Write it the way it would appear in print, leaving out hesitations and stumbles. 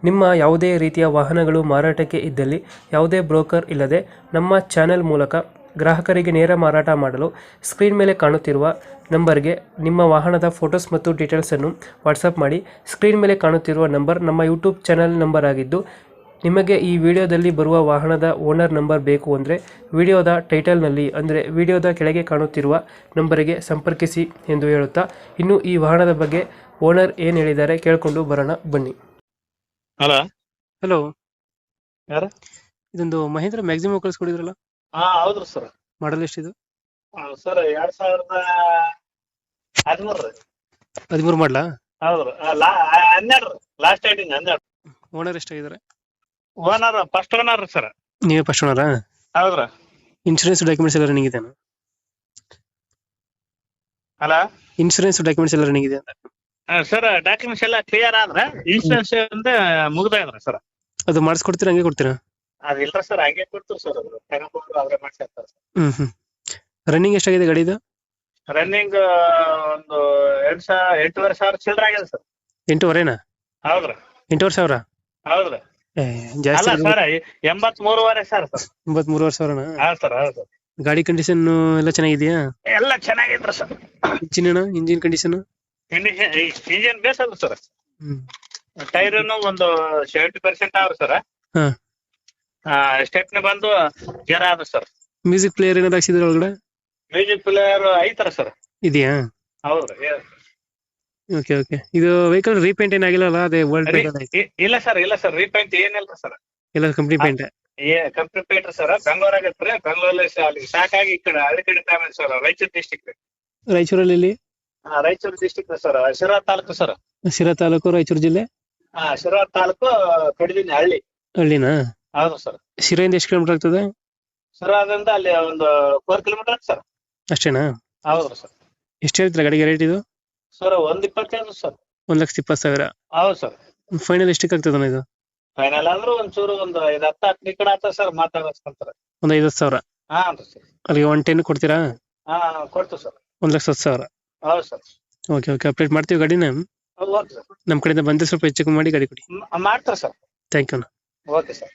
ನಿಮ್ಮ ಯಾವುದೇ ರೀತಿಯ ವಾಹನಗಳು ಮಾರಾಟಕ್ಕೆ ಇದ್ದಲ್ಲಿ ಯಾವುದೇ ಬ್ರೋಕರ್ ಇಲ್ಲದೆ ನಮ್ಮ ಚಾನೆಲ್ ಮೂಲಕ ಗ್ರಾಹಕರಿಗೆ ನೇರ ಮಾರಾಟ ಮಾಡಲು ಸ್ಕ್ರೀನ್ ಮೇಲೆ ಕಾಣುತ್ತಿರುವ ನಂಬರ್ಗೆ ನಿಮ್ಮ ವಾಹನದ ಫೋಟೋಸ್ ಮತ್ತು ಡೀಟೇಲ್ಸನ್ನು ವಾಟ್ಸಪ್ ಮಾಡಿ. ಸ್ಕ್ರೀನ್ ಮೇಲೆ ಕಾಣುತ್ತಿರುವ ನಂಬರ್ ನಮ್ಮ ಯೂಟ್ಯೂಬ್ ಚಾನೆಲ್ ನಂಬರ್ ಆಗಿದ್ದು, ನಿಮಗೆ ಈ ವಿಡಿಯೋದಲ್ಲಿ ಬರುವ ವಾಹನದ ಓನರ್ ನಂಬರ್ ಬೇಕು ಅಂದರೆ ವಿಡಿಯೋದ ಟೈಟಲ್ನಲ್ಲಿ ಅಂದರೆ ವಿಡಿಯೋದ ಕೆಳಗೆ ಕಾಣುತ್ತಿರುವ ನಂಬರಿಗೆ ಸಂಪರ್ಕಿಸಿ ಎಂದು ಹೇಳುತ್ತಾ, ಇನ್ನು ಈ ವಾಹನದ ಬಗ್ಗೆ ಓನರ್ ಏನು ಹೇಳಿದ್ದಾರೆ ಕೇಳಿಕೊಂಡು ಬರೋಣ ಬನ್ನಿ. ಹಲೋ ಹಲೋ, ಯಾರು? ಇದೊಂದು ಮಹೇಂದ್ರ ಮ್ಯಾಕ್ಸಿಮಮ್ ಕಳಿಸ್ಕೊಡಿದ್ರಲ್ಲ, ಹೌದ್ರಿ ಸರ್. ಮಾಡಲ್ ಎಷ್ಟಿದು? ಸರ್ 2013 13 ಮಾಡಲಾ? ಹೌದ್ರಿ. 12 ಲಾಸ್ಟ್ ರೈಟಿಂಗ್ 12. ಓನರ್ ಎಷ್ಟಾಗಿದ್ದಾರೆ? Owner first owner sir. ನೀವೇ ಫಸ್ಟ್ ಓನರಾ? ಹೌದ್ರಿ. ಇನ್ಶೂರೆನ್ಸ್ ಡಾಕ್ಯುಮೆಂಟ್ಸ್ ಎಲ್ಲ ರನ್ನಿಂಗ್ ಇದೆಯಾ? ಹಲೋ, ಇನ್ಶೂರೆನ್ಸ್ ಡಾಕ್ಯುಮೆಂಟ್ಸ್ ಎಲ್ಲ ರನ್ನಿಂಗ್ ಇದೆ ಸರ್. ಡಾಕ್ಯುಮೆಂಟ್ಸ್ ಎಲ್ಲ ಕ್ಲಿಯರ್ ಆದ್ರೆ ಇನ್ಶೂರೆನ್ಸ್ ಮುಗ್ದಾಗ್ರಿ ಸರ್. ಅದು ಮಾಡಿಸ್ಕೊಡ್ತೀರಾ ಹಂಗೆ ಕೊಡ್ತೀರಾ? ಅದಿಲ್ರ ಸರ್, ಹಂಗೆ ಕೊಡ್ತೀವಿ ಸರ್. ಅದು ತಗೊಂಡ್ರು ಅವ್ರೆ ಮಾಡ್ಸಿರ್ತಾರೆ ಸರ್. ರನ್ನಿಂಗ್ ಎಷ್ಟಾಗಿದೆ ಗಾಡಿದು? ರನ್ನಿಂಗ್ ಒಂದು 8,500 ಚಿಲ್ಲರ ಆಗಿದೆ ಸರ್. 8,500? ಹೌದ್ರಿ. 8,500? ಹೌದ್ರಿ. ಜಾಸ್ತಿ ಅಲ್ಲ ಸರ್, 83,500 ಸರ್. 83,500? ಹಾ ಸರ್, ಹೌದು. ಗಾಡಿ ಕಂಡೀಷನ್ ಎಲ್ಲ ಚೆನ್ನಾಗಿದೆಯಾ? ಎಲ್ಲ ಚೆನ್ನಾಗಿದ್ರ ಸರ್. Engine condition? ಇಂಜಿನ್ ಬೇಸಲ್ಲ ಸರ್. ಟೈರ್ ಒಂದು 70% ಅವ್ರಿ ಸರ್. ಸ್ಟೆಪ್ನಿ ಬಂದು ಗೆರ ಅದ ಸರ್. ಮ್ಯೂಸಿಕ್ ಪ್ಲೇಯರ್ ಏನಾದ್ರು ಹಾಕ್ಸಿದ್ರ ಒಳಗಡೆ? ಮ್ಯೂಸಿಕ್ ಪ್ಲೇಯರ್ ಐತರ ಸರ್. ಇದೆಯಾ? ಹೌದ್ರಿ. Okay okay. ಇದು ವೆಹಿಕಲ್ ರೀಪೇಂಟ್ ಏನಾಗಿಲ್ಲ ಅದೇ ವರ್ಲ್ಡ್ ಪೇಂಟ್? ಇಲ್ಲ ಸರ್, ಇಲ್ಲ ಸರ್, ರೀಪೇಂಟ್ ಏನಿಲ್ಲ ಸರ್. ಎಲ್ಲ company paint? Company paint sir. Bengaluru ಆಗತ್ರಿ. ಬೆಂಗಳೂರಲ್ಲಿ ಅಲ್ಲಿ ಸಾಕಾಗಿ ಈ ಕಡೆ ಹಳ್ಳಿ ಕಡೆ ತಗೊಂಡ್ ಸರ್. ರಾಯಚೂರು ಡಿಸ್ಟಿಕ್. ರಾಯಚೂರಲ್ಲಿ? Raichur district sir. Sira taluk sir. Sira taluk, Raichur ಜಿಲ್ಲೆ? ಶಿರಾ ತಾಲೂಕು, ಕಡಿದಿನಿ ಹಳ್ಳಿ. ಹಳ್ಳಿನಾ? ಹೌದು ಸರ್. ಶಿರಾಯಿಂದ ಎಷ್ಟು ಕಿಲೋಮೀಟರ್ ಆಗ್ತದೆ? ಶಿರಾದಿಂದ ಅಲ್ಲಿ ಒಂದು 4 ಕಿಲೋಮೀಟರ್ ಸರ್. ಅಷ್ಟೇನಾ? ಹೌದ್ರಿ ಸರ್. ಎಷ್ಟು ಹೇಳ್ತೀರಾ ಗಾಡಿಗೆ ರೇಟ್ ಇದು? Sir 1,25,000 sir. 1,20,000? ಹೌದು ಸರ್. ಫೈನಲ್ ಎಷ್ಟಕ್ಕೆ ಆಗ್ತದೆ ಇದು? ಫೈನಲ್ ಆದ್ರೂ ಒಂಚೂರು ಒಂದು 5-10 ಈ ಕಡೆ ಆಗ್ತದೆ ಸರ್. ಮಾತಾಡ್ಸ್ಕೊಂತಾರೆ. ಒಂದು 50,000? ಹಾ ಸರ್. ಅಲ್ಲಿಗೆ 110 ಕೊಡ್ತೀರಾ? ಕೊಡ್ತೀವಿ ಸರ್. 1,10,000? ಹೌದು ಸರ್. ಓಕೆ ಓಕೆ, ಅಪ್ಡೇಟ್ ಮಾಡ್ತೀವಿ ಗಾಡಿನ. Okay sir. ನಮ್ಮ ಕಡೆಯಿಂದ ಬಂದರೆ ಸ್ವಲ್ಪ ಹೆಚ್ಚು ಕಮ್ಮಿ ಮಾಡಿ ಗಾಡಿ ಕೊಡಿ. ಮಾಡ್ತಾರೆ sir. Thank you. Okay sir.